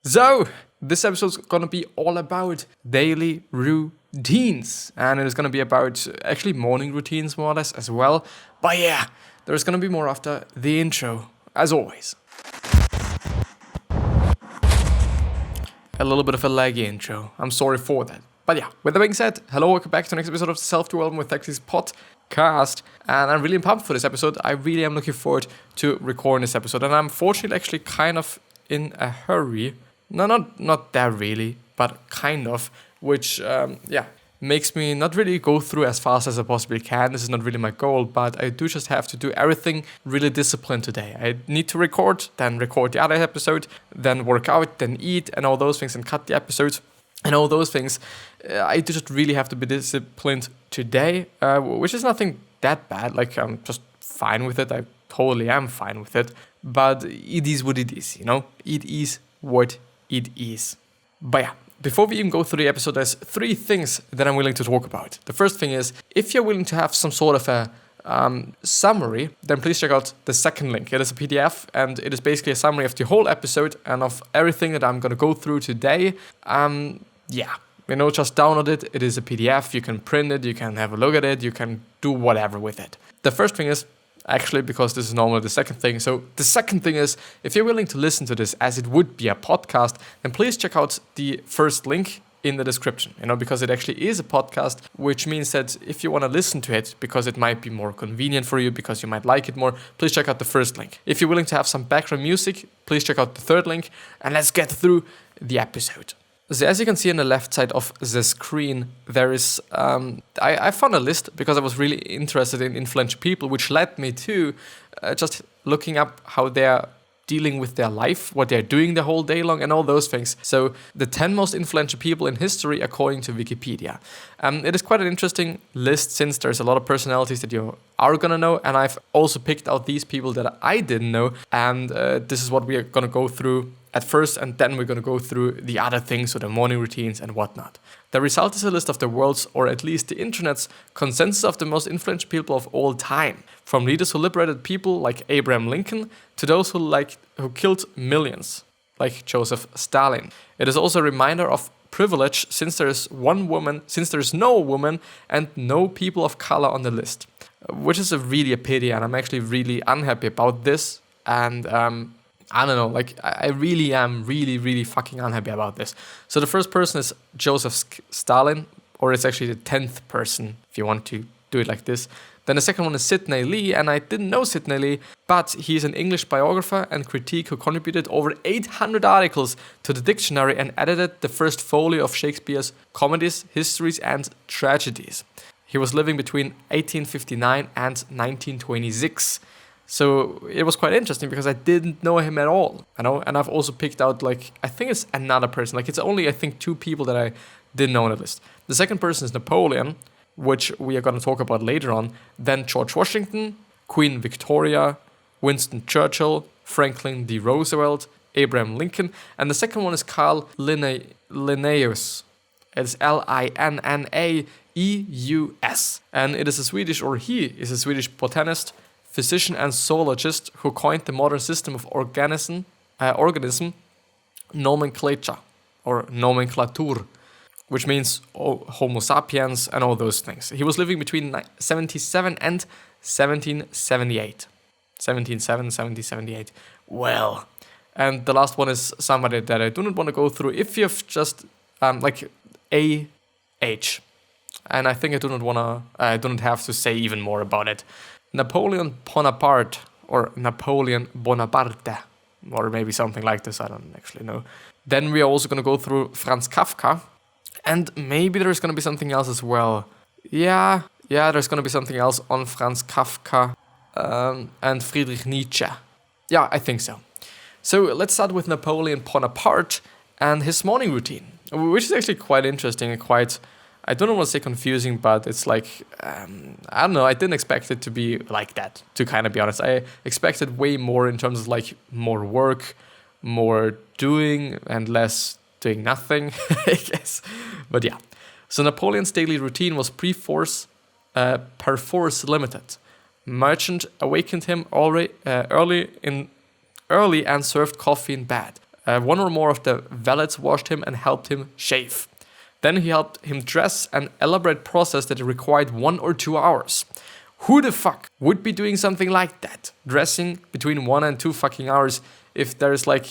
So, this episode's gonna be all about daily routines. And it is gonna be about actually morning routines, more or less, as well. But yeah, there's gonna be more after the intro, as always. A little bit of a laggy intro. I'm sorry for that. But yeah, with that being said, hello, welcome back to the next episode of Self-Development with Taxis podcast. And I'm really pumped for this episode. I really am looking forward to recording this episode. And I'm fortunately actually kind of in a hurry. No, not that really, but kind of, which, makes me not really go through as fast as I possibly can. This is not really my goal, but I do just have to do everything really disciplined today. I need to record, then record the other episode, then work out, then eat, and all those things, and cut the episodes, and all those things. I do just really have to be disciplined today, which is nothing that bad. Like, I'm just fine with it. I totally am fine with it. But it is what it is, you know? It is what it is. But yeah, before we even go through the episode, there's 3 things that I'm willing to talk about. The first thing is, if you're willing to have some sort of a summary, then please check out the second link. It is a PDF, and it is basically a summary of the whole episode and of everything that I'm going to go through today. Just download it. It is a PDF. You can print it. You can have a look at it. You can do whatever with it. The first thing is, actually, because this is normally the second thing. So the second thing is, if you're willing to listen to this as it would be a podcast, then please check out the first link in the description, because it actually is a podcast, which means that if you want to listen to it, because it might be more convenient for you, because you might like it more, please check out the first link. If you're willing to have some background music, please check out the third link, and let's get through the episode. So as you can see on the left side of the screen, there is, I found a list because I was really interested in influential people, which led me to just looking up how they're dealing with their life, what they're doing the whole day long, and all those things. So the 10 most influential people in history according to Wikipedia. It is quite an interesting list since there's a lot of personalities that you are gonna know, and I've also picked out these people that I didn't know, and this is what we are gonna go through at first, and then we're going to go through the other things, so the morning routines and whatnot. The result is a list of the world's, or at least the internet's, consensus of the most influential people of all time. From leaders who liberated people like Abraham Lincoln to those who killed millions, like Joseph Stalin. It is also a reminder of privilege since there is no woman and no people of color on the list, which is really a pity, and I'm actually really unhappy about this. And I don't know, I really am really fucking unhappy about this. So the first person is Joseph Stalin, or it's actually the 10th person, if you want to do it like this. Then the second one is Sidney Lee, and I didn't know Sidney Lee, but he's an English biographer and critic who contributed over 800 articles to the dictionary and edited the first folio of Shakespeare's comedies, histories, and tragedies. He was living between 1859 and 1926. So it was quite interesting because I didn't know him at all, and I've also picked out, I think it's another person. It's only, I think, 2 people that I didn't know on the list. The second person is Napoleon, which we are going to talk about later on. Then George Washington, Queen Victoria, Winston Churchill, Franklin D. Roosevelt, Abraham Lincoln, and the second one is Carl Linnaeus. It's Linnaeus, and it is he is a Swedish botanist, physician and zoologist who coined the modern system of organism nomenclature, or nomenclature, which means Homo sapiens and all those things. He was living between 1777 and 1778. 1778. Well, and the last one is somebody that I do not want to go through. If you've just age, and I think I do not have to say even more about it. Napoleon Bonaparte, or Napoleon Bonaparte, or maybe something like this, I don't actually know. Then we are also going to go through Franz Kafka, and maybe there's going to be something else as well. Yeah, there's going to be something else on Franz Kafka and Friedrich Nietzsche. Yeah, I think so. So let's start with Napoleon Bonaparte and his morning routine, which is actually quite interesting and quite, I don't want to say confusing, but it's I don't know, I didn't expect it to be like that, to kind of be honest. I expected way more in terms of more work, more doing, and less doing nothing, I guess. But yeah. So Napoleon's daily routine was perforce limited. Merchant awakened him early and served coffee in bed. One or more of the valets washed him and helped him shave. Then he helped him dress, an elaborate process that required 1 or 2 hours. Who the fuck would be doing something like that? Dressing between 1 and 2 fucking hours if there's like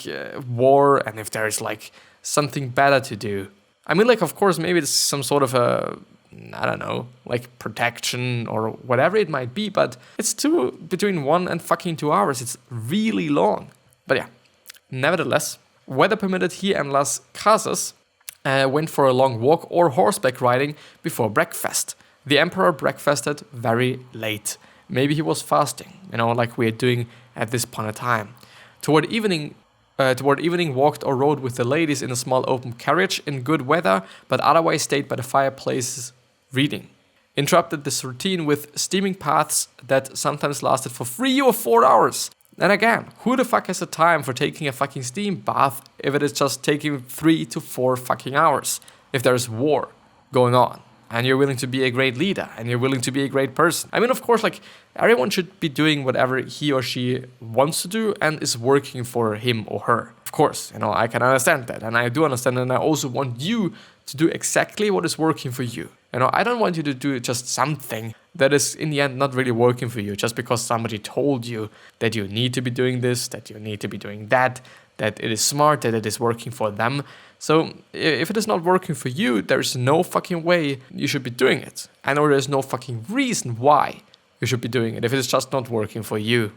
war and if there's like something better to do. I mean, like, of course, maybe it's some sort of a, I don't know, like protection or whatever it might be, but it's between 1 and fucking 2 hours. It's really long. But yeah, nevertheless, weather permitted, he and Las Casas went for a long walk or horseback riding before breakfast. The emperor breakfasted very late. Maybe he was fasting, like we are doing at this point of time. Toward evening, walked or rode with the ladies in a small open carriage in good weather, but otherwise stayed by the fireplaces reading. Interrupted this routine with steaming baths that sometimes lasted for 3 or 4 hours. And again, who the fuck has the time for taking a fucking steam bath if it is just taking 3 to 4 fucking hours? If there's war going on and you're willing to be a great leader and you're willing to be a great person. I mean, of course, like everyone should be doing whatever he or she wants to do and is working for him or her. Of course, I can understand that, and I do understand, and I also want you to do exactly what is working for you. I don't want you to do just something that is in the end not really working for you just because somebody told you that you need to be doing this, that you need to be doing that it is smart, that it is working for them. So if it is not working for you, there is no fucking way you should be doing it. And or there's no fucking reason why you should be doing it if it is just not working for you.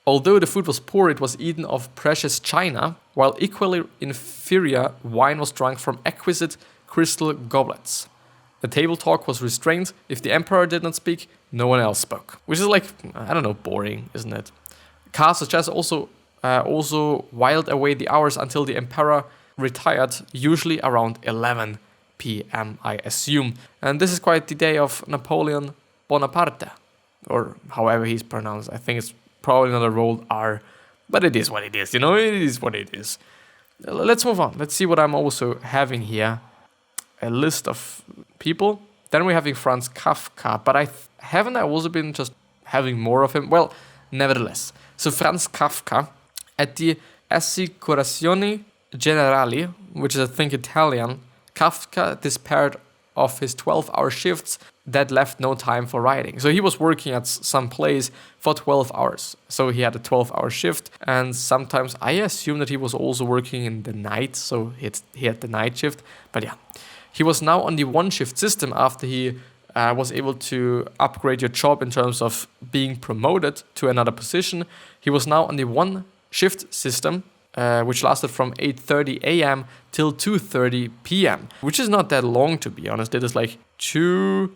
Although the food was poor, it was eaten of precious china, while equally inferior wine was drunk from exquisite crystal goblets. The table talk was restrained. If the emperor did not speak, no one else spoke. Which is like, I don't know, boring, isn't it? Casas just also whiled away the hours until the emperor retired, usually around 11 p.m., I assume. And this is quite the day of Napoleon Bonaparte, or however he's pronounced. I think it's probably not a rolled R, but it is what it is, it is what it is. Let's move on. Let's see what I'm also having here. A list of people. Then we're having Franz Kafka, but haven't I also been just having more of him? Well, nevertheless. So Franz Kafka, at the Assicurazioni Generali, which is I think Italian, Kafka despaired of his 12-hour shifts that left no time for writing. So he was working at some place for 12 hours. So he had a 12-hour shift, and sometimes I assume that he was also working in the night, so he had the night shift. But yeah, he was now on the one-shift system after he was able to upgrade your job in terms of being promoted to another position. He was now on the one-shift system, which lasted from 8:30 a.m. till 2:30 p.m., which is not that long, to be honest. It is like 6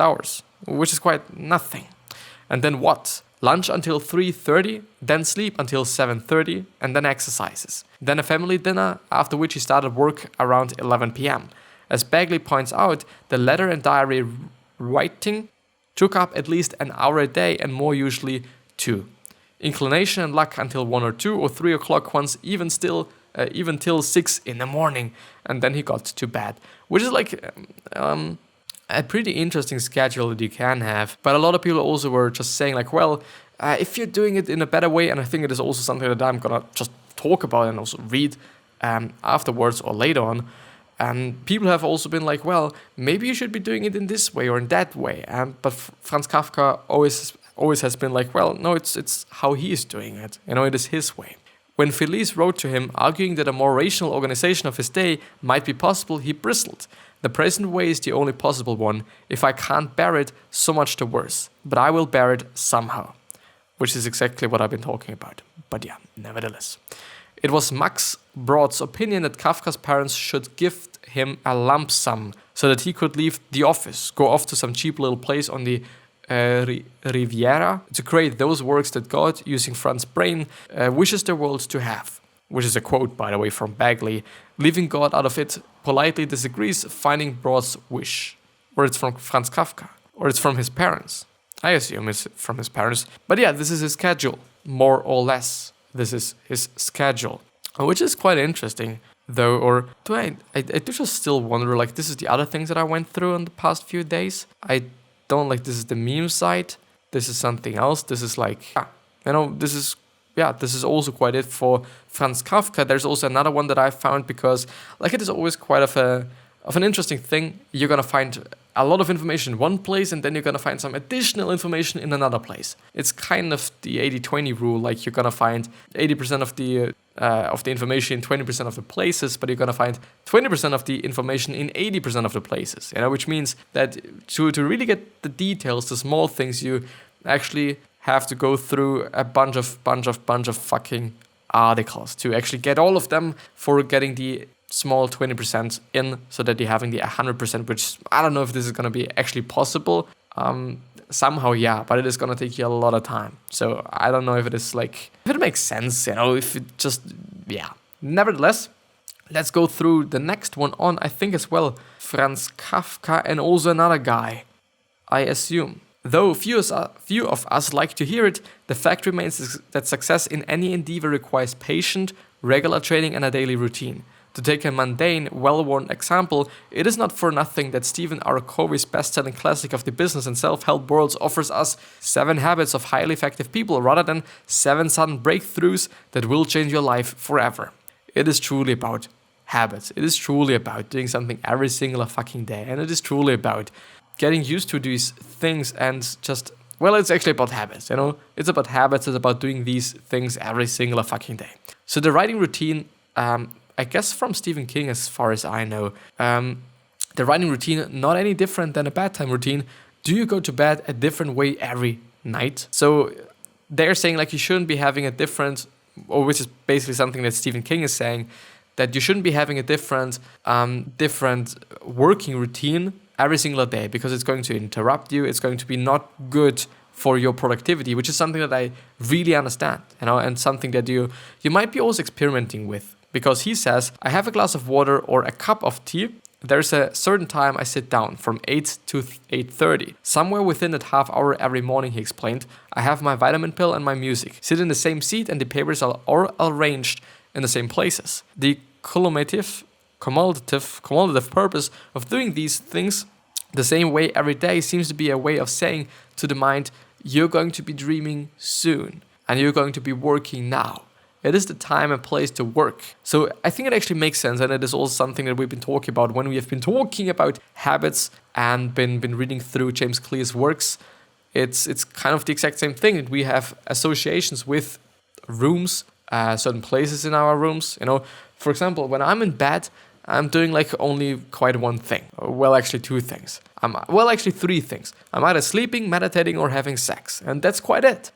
hours, which is quite nothing. And then what? Lunch until 3:30, then sleep until 7:30, and then exercises. Then a family dinner, after which he started work around 11 p.m. As Bagley points out, the letter and diary writing took up at least an hour a day and more usually 2. Inclination and luck until 1 or 2 or 3 o'clock once, even till 6 in the morning, and then he got to bed, which is like a pretty interesting schedule that you can have. But a lot of people also were just saying like, well, if you're doing it in a better way, and I think it is also something that I'm gonna just talk about and also read afterwards or later on. And people have also been like, well, maybe you should be doing it in this way or in that way. But Franz Kafka always has been like, well, no, it's how he is doing it. It is his way. When Felice wrote to him, arguing that a more rational organization of his day might be possible, he bristled. The present way is the only possible one. If I can't bear it, so much the worse. But I will bear it somehow. Which is exactly what I've been talking about. But yeah, nevertheless. It was Max Broad's opinion that Kafka's parents should gift him a lump sum so that he could leave the office, go off to some cheap little place on the Riviera to create those works that God, using Franz's brain, wishes the world to have. Which is a quote, by the way, from Bagley. Leaving God out of it politely disagrees, finding Broad's wish. Or it's from Franz Kafka. Or it's from his parents. I assume it's from his parents. But yeah, this is his schedule, more or less. This is his schedule, which is quite interesting, though. Or do I do just still wonder, like, this is the other things that I went through in the past few days. I don't like, this is the meme site. This is something else. This is like, this is yeah, this is also quite it for Franz Kafka. There's also another one that I found because, like, it is always quite of an interesting thing. You're gonna find a lot of information in one place, and then you're gonna find some additional information in another place. It's kind of the 80-20 rule. Like, you're gonna find 80% of the information in 20% of the places, but you're gonna find 20% of the information in 80% of the places. Which means that to really get the details, the small things, you actually have to go through a bunch of fucking articles to actually get all of them for getting the small 20% in, so that you're having the 100%, which I don't know if this is going to be actually possible. Somehow, yeah, but it is going to take you a lot of time. So I don't know if it makes sense, if it just, yeah. Nevertheless, let's go through the next one on, I think as well, Franz Kafka and also another guy, I assume. Though few of us like to hear it, the fact remains that success in any endeavor requires patient, regular training and a daily routine. To take a mundane, well-worn example, it is not for nothing that Stephen R. Covey's best-selling classic of the business and self-help worlds offers us 7 habits of highly effective people rather than 7 sudden breakthroughs that will change your life forever. It is truly about habits. It is truly about doing something every single fucking day. And it is truly about getting used to these things and just, well, it's actually about habits, It's about habits. It's about doing these things every single fucking day. So the writing routine, I guess from Stephen King, as far as I know, the writing routine, not any different than a bedtime routine. Do you go to bed a different way every night? So they're saying like you shouldn't be having a different, or which is basically something that Stephen King is saying, that you shouldn't be having a different working routine every single day, because it's going to interrupt you. It's going to be not good for your productivity, which is something that I really understand, and something that you might be also experimenting with. Because he says, I have a glass of water or a cup of tea. There's a certain time I sit down, from 8 to 8:30. Somewhere within that half hour every morning, he explained, I have my vitamin pill and my music. Sit in the same seat and the papers are all arranged in the same places. The cumulative purpose of doing these things the same way every day seems to be a way of saying to the mind, you're going to be dreaming soon and you're going to be working now. It is the time and place to work. So I think it actually makes sense, and it is also something that we've been talking about when we have been talking about habits and been reading through James Clear's works. It's kind of the exact same thing. We have associations with rooms, certain places in our rooms. For example, when I'm in bed, I'm doing like only quite one thing. Well, actually 2 things. Actually 3 things. I'm either sleeping, meditating, or having sex. And that's quite it.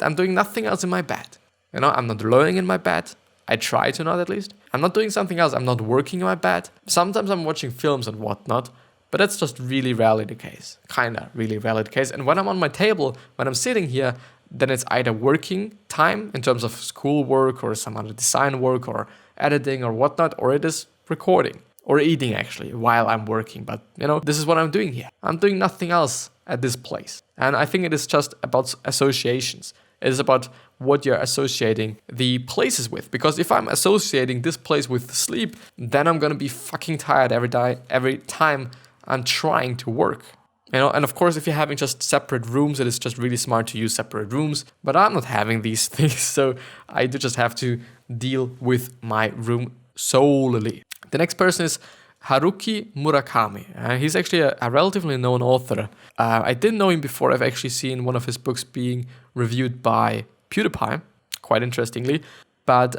I'm doing nothing else in my bed. I'm not learning in my bed. I try to not, at least. I'm not doing something else. I'm not working in my bed. Sometimes I'm watching films and whatnot. But that's just really rarely the case. Kinda really rarely the case. And when I'm on my table, when I'm sitting here, then it's either working time in terms of school work or some other design work or editing or whatnot, or it is recording or eating actually while I'm working. But this is what I'm doing here. I'm doing nothing else at this place. And I think it is just about associations. It is about what you're associating the places with. Because if I'm associating this place with sleep, then I'm gonna be fucking tired every time I'm trying to work. And of course, if you're having just separate rooms, it is just really smart to use separate rooms. But I'm not having these things, so I do just have to deal with my room solely. The next person is Haruki Murakami. He's actually a relatively known author. I didn't know him before. I've actually seen one of his books being reviewed by PewDiePie, quite interestingly. But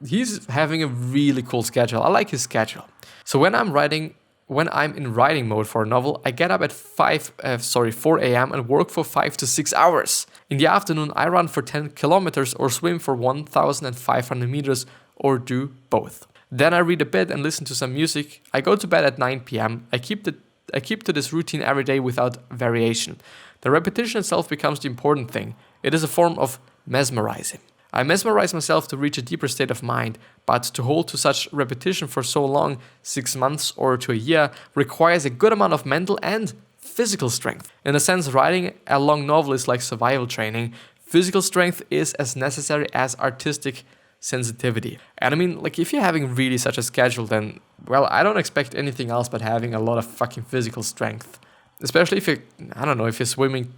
he's having a really cool schedule. I like his schedule. So when I'm in writing mode for a novel, I get up at 4 a.m. and work for 5 to 6 hours. In the afternoon, I run for 10 kilometers or swim for 1,500 meters or do both. Then I read a bit and listen to some music. I go to bed at 9 p.m. I keep to this routine every day without variation. The repetition itself becomes the important thing. It is a form of mesmerizing. I mesmerize myself to reach a deeper state of mind, but to hold to such repetition for so long, 6 months or to a year, requires a good amount of mental and physical strength. In a sense, writing a long novel is like survival training. Physical strength is as necessary as artistic sensitivity. And I mean, like, if you're having really such a schedule, then, well, I don't expect anything else but having a lot of fucking physical strength. Especially if you're swimming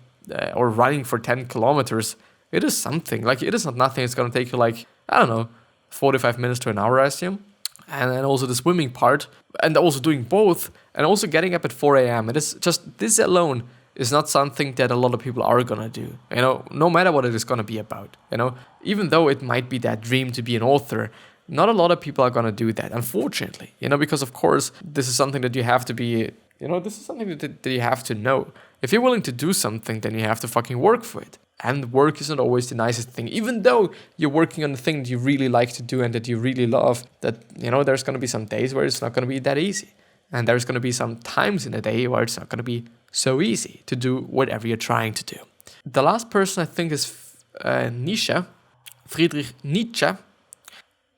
or running for 10 kilometers. it is something. Like, it is not nothing. It's going to take you, like, I don't know, 45 minutes to an hour, I assume. And then also the swimming part, and also doing both, and also getting up at 4 a.m. It is just, this alone is not something that a lot of people are gonna do, you know, no matter what it is gonna be about, you know, even though it might be that dream to be an author, not a lot of people are gonna do that, unfortunately, you know, because of course, this is something that you have to be, you know, this is something that you have to know. If you're willing to do something, then you have to fucking work for it. And work isn't always the nicest thing, even though you're working on the thing that you really like to do and that you really love, that, you know, there's going to be some days where it's not going to be that easy. And there's going to be some times in the day where it's not going to be so easy to do whatever you're trying to do. The last person I think is Nietzsche, Friedrich Nietzsche.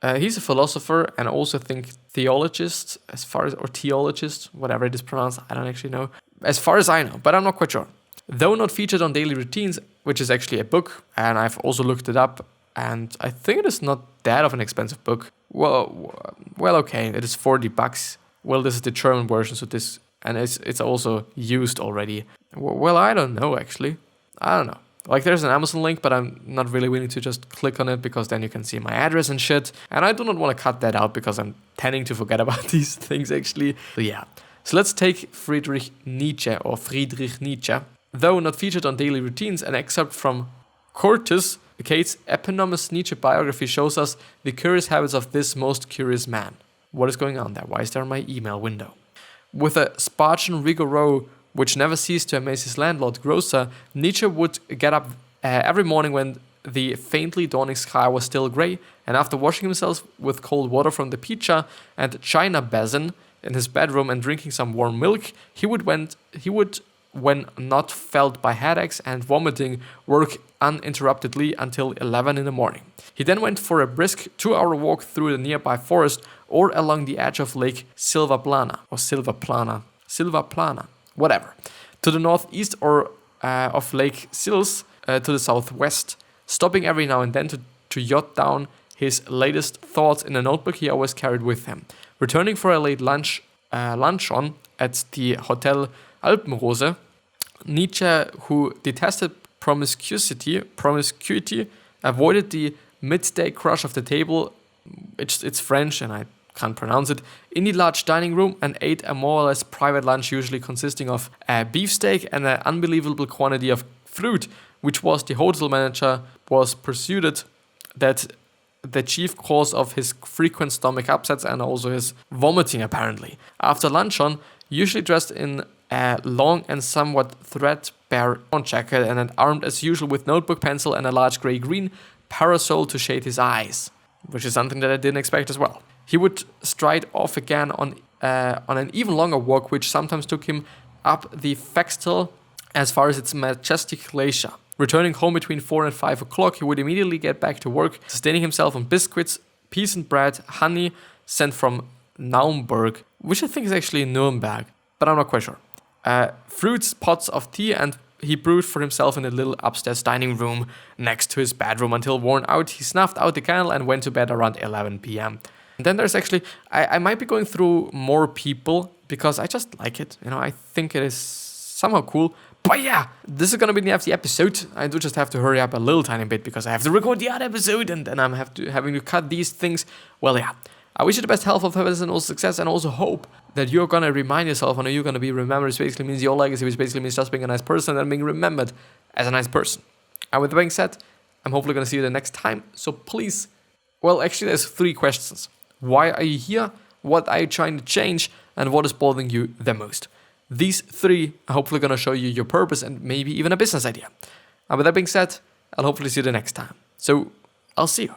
He's a philosopher and also think theologist, or theologist, whatever it is pronounced, I don't actually know. As far as I know, but I'm not quite sure. Though not featured on Daily Routines, which is actually a book, and I've also looked it up, and I think it is not that of an expensive book. Well, okay, it is $40. Well, this is the German version, so this, and it's also used already. Well, I don't know, actually. I don't know. Like, there's an Amazon link, but I'm not really willing to just click on it, because then you can see my address and shit, and I do not want to cut that out, because I'm tending to forget about these things, actually. So yeah. So let's take Friedrich Nietzsche, or Friedrich Nietzsche. Though not featured on Daily Routines, an excerpt from Curtis, Kate's eponymous Nietzsche biography, shows us the curious habits of this most curious man. What is going on there? Why is there my email window? With a Spartan rigoro which never ceased to amaze his landlord grocer, Nietzsche would get up every morning when the faintly dawning sky was still grey, and after washing himself with cold water from the pitcher and china basin in his bedroom and drinking some warm milk, he would, when not felled by headaches and vomiting, work uninterruptedly until 11 in the morning. He then went for a brisk 2-hour walk through the nearby forest or along the edge of Lake Silvaplana, whatever, to the northeast, or of Lake Sils to the southwest, stopping every now and then to jot down his latest thoughts in a notebook he always carried with him. Returning for a late luncheon at the Hotel Alpenrose, Nietzsche, who detested promiscuity, avoided the midday crush of the table, it's French and I can't pronounce it, in the large dining room, and ate a more or less private lunch, usually consisting of a beefsteak and an unbelievable quantity of fruit, which was, the hotel manager was persuaded, that the chief cause of his frequent stomach upsets and also his vomiting, apparently. After luncheon, usually dressed in a long and somewhat threadbare jacket and armed as usual with notebook, pencil, and a large grey-green parasol to shade his eyes, which is something that I didn't expect as well. He would stride off again on an even longer walk, which sometimes took him up the Fextel as far as its majestic glacier. Returning home between 4 and 5 o'clock, he would immediately get back to work, sustaining himself on biscuits, peasant bread, honey sent from Naumburg, which I think is actually Nuremberg, but I'm not quite sure. Fruits, pots of tea, and he brewed for himself in a little upstairs dining room next to his bedroom. Until worn out, he snuffed out the candle and went to bed around 11 p.m. And then there's actually, I might be going through more people because I just like it. You know, I think it is somehow cool. But yeah, this is going to be the end of the episode. I do just have to hurry up a little tiny bit because I have to record the other episode and then I'm having to cut these things. Well, yeah. I wish you the best health, happiness, and also success, and also hope that you're going to remind yourself, and you're going to be remembered, which basically means your legacy, which basically means just being a nice person and being remembered as a nice person. And with that being said, I'm hopefully going to see you the next time. So please, well, actually, there's 3 questions. Why are you here? What are you trying to change? And what is bothering you the most? These 3 are hopefully going to show you your purpose and maybe even a business idea. And with that being said, I'll hopefully see you the next time. So I'll see you.